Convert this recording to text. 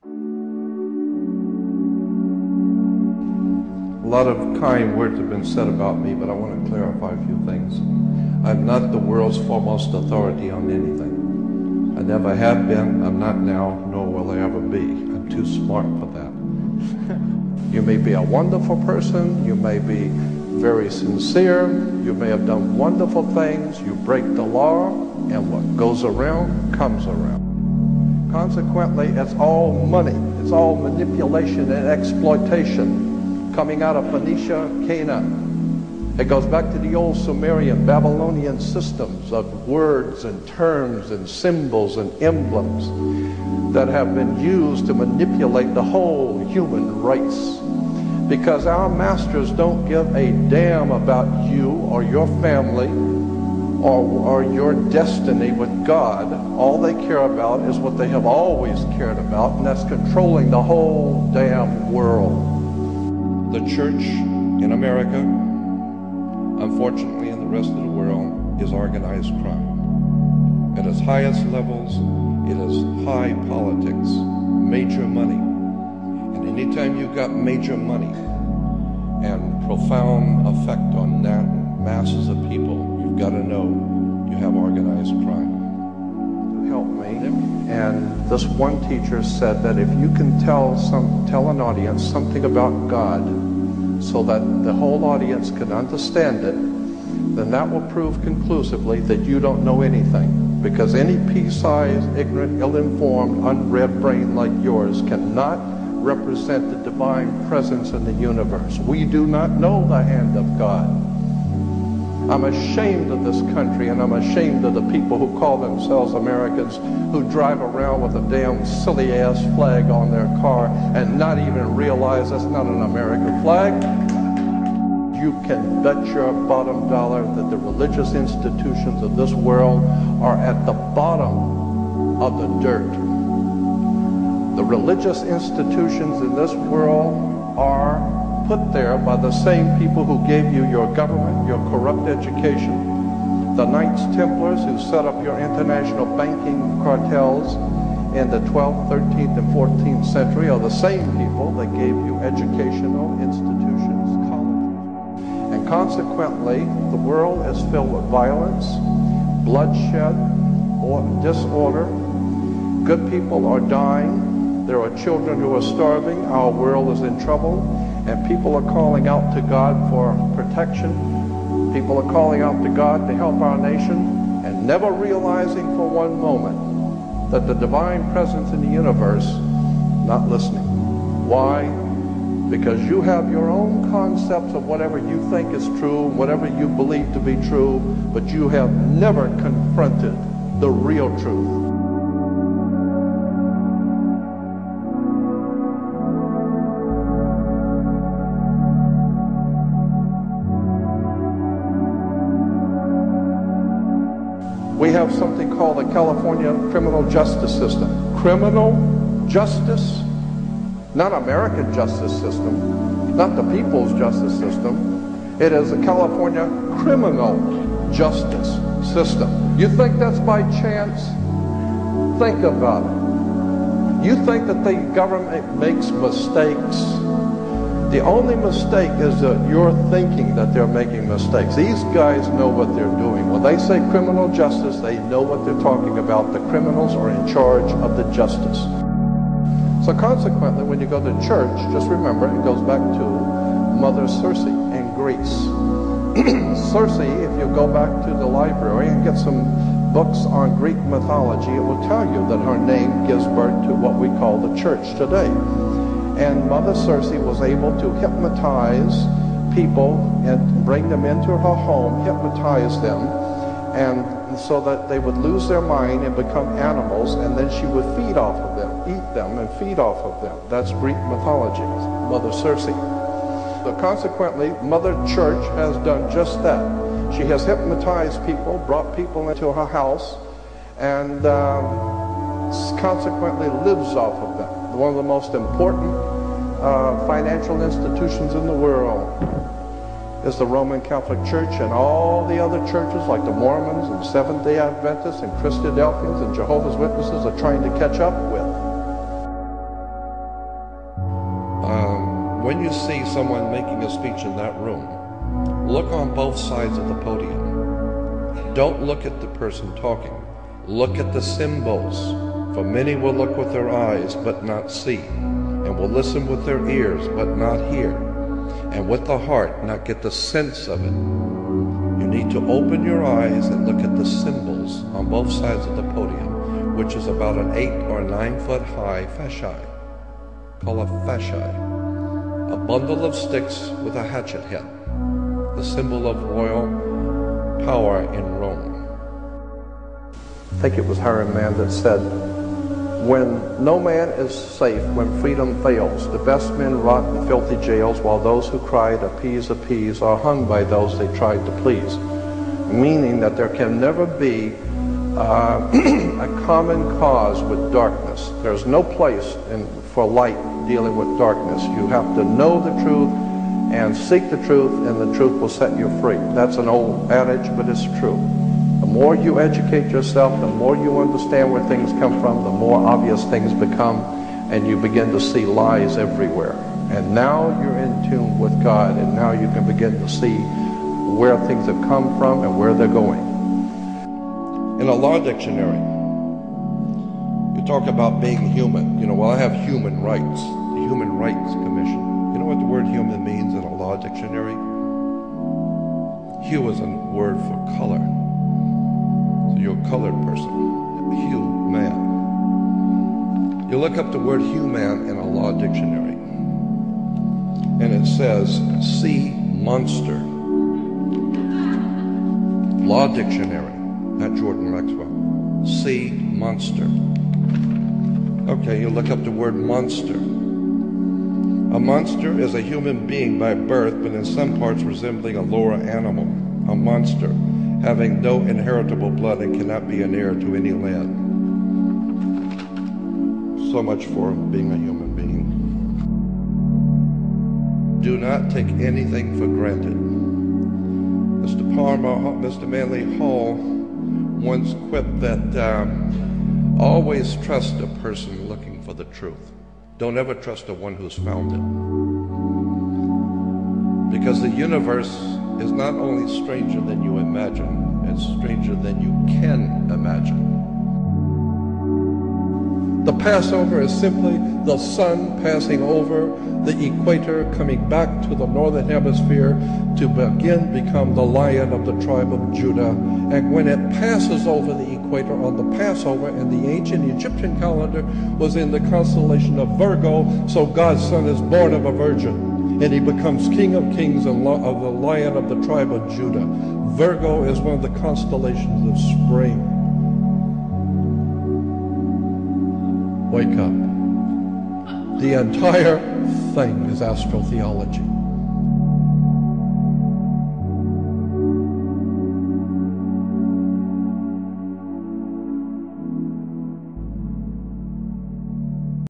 A lot of kind words have been said about me, but I want to clarify a few things. I'm not the world's foremost authority on anything. I never have been, I'm not now, nor will I ever be. I'm too smart for that. You may be a wonderful person, you may be very sincere, you may have done wonderful things, you break the law, and what goes around comes around. Consequently, it's all money, it's all manipulation and exploitation coming out of Phoenicia, Canaan. It goes back to the old Sumerian, Babylonian systems of words and terms and symbols and emblems that have been used to manipulate the whole human race. Because our masters don't give a damn about you or your family or your destiny with God. All they care about is what they have always cared about, and that's controlling the whole damn world. The church in America, unfortunately in the rest of the world, is organized crime. At its highest levels, it is high politics, major money. And anytime you've got major money and profound effect on masses of people, you've got to know you have organized crime. To help me, and this one teacher said that if you can tell an audience something about God so that the whole audience can understand it, then that will prove conclusively that you don't know anything. Because any pea-sized, ignorant, ill-informed, unread brain like yours cannot represent the divine presence in the universe. We do not know the hand of God. I'm ashamed of this country, and I'm ashamed of the people who call themselves Americans, who drive around with a damn silly-ass flag on their car and not even realize that's not an American flag. You can bet your bottom dollar that the religious institutions of this world are at the bottom of the dirt. The religious institutions in this world are put there by the same people who gave you your government, your corrupt education. The Knights Templars who set up your international banking cartels in the 12th, 13th, and 14th century are the same people that gave you educational institutions, colleges. And consequently, the world is filled with violence, bloodshed, or disorder. Good people are dying. There are children who are starving. Our world is in trouble. And people are calling out to God for protection. People are calling out to God to help our nation, and never realizing for one moment that the divine presence in the universe not listening. Why? Because you have your own concepts of whatever you think is true, whatever you believe to be true, but you have never confronted the real truth. We have something called the California criminal justice system. Criminal justice, not American justice system, not the people's justice system. It is the California criminal justice system. You think that's by chance? Think about it. You think that the government makes mistakes? The only mistake is that you're thinking that they're making mistakes. These guys know what they're doing. When they say criminal justice, they know what they're talking about. The criminals are in charge of the justice. So consequently, when you go to church, just remember, it goes back to Mother Circe in Greece. Circe, if you go back to the library and get some books on Greek mythology, it will tell you that her name gives birth to what we call the church today. And Mother Circe was able to hypnotize people and bring them into her home, hypnotize them, and so that they would lose their mind and become animals, and then she would feed off of them, eat them and feed off of them. That's Greek mythology, Mother Circe. So consequently, Mother Church has done just that. She has hypnotized people, brought people into her house, and consequently lives off of them. One of the most important financial institutions in the world is the Roman Catholic Church, and all the other churches like the Mormons and Seventh-day Adventists and Christadelphians and Jehovah's Witnesses are trying to catch up with. when you see someone making a speech in that room, look on both sides of the podium. Don't look at the person talking. Look at the symbols. For many will look with their eyes but not see, and will listen with their ears but not hear, and with the heart not get the sense of it. You need to open your eyes and look at the symbols on both sides of the podium, which is about an 8 or 9 foot high fascia, called a fascia, a bundle of sticks with a hatchet head, the symbol of royal power in Rome. I think it was Harry Mann that said, "When no man is safe, when freedom fails, the best men rot in filthy jails, while those who cried, appease, appease, are hung by those they tried to please." Meaning that there can never be a common cause with darkness. There's no place for light dealing with darkness. You have to know the truth and seek the truth, and the truth will set you free. That's an old adage, but it's true. The more you educate yourself, the more you understand where things come from, the more obvious things become, and you begin to see lies everywhere. And now you're in tune with God, and now you can begin to see where things have come from and where they're going. In a law dictionary, you talk about being human. You know, well, I have human rights, the Human Rights Commission. You know what the word human means in a law dictionary? Hue is a word for color. So you're a colored person, hue, man. You look up the word human in a law dictionary, and it says, sea monster. Law dictionary, not Jordan Maxwell. Sea monster. Okay, you look up the word monster. A monster is a human being by birth, but in some parts resembling a lower animal. A monster, having no inheritable blood and cannot be an heir to any land. So much for being a human being. Do not take anything for granted. Mr. Manly Hall once quipped that always trust a person looking for the truth. Don't ever trust the one who's found it. Because the universe is not only stranger than you imagine, it's stranger than you can imagine. The Passover is simply the sun passing over the equator, coming back to the northern hemisphere to again become the Lion of the tribe of Judah. And when it passes over the equator on the Passover, and the ancient Egyptian calendar was in the constellation of Virgo, so God's son is born of a virgin, and he becomes King of Kings and of the Lion of the tribe of Judah. Virgo is one of the constellations of spring. Wake up. The entire thing is astrotheology.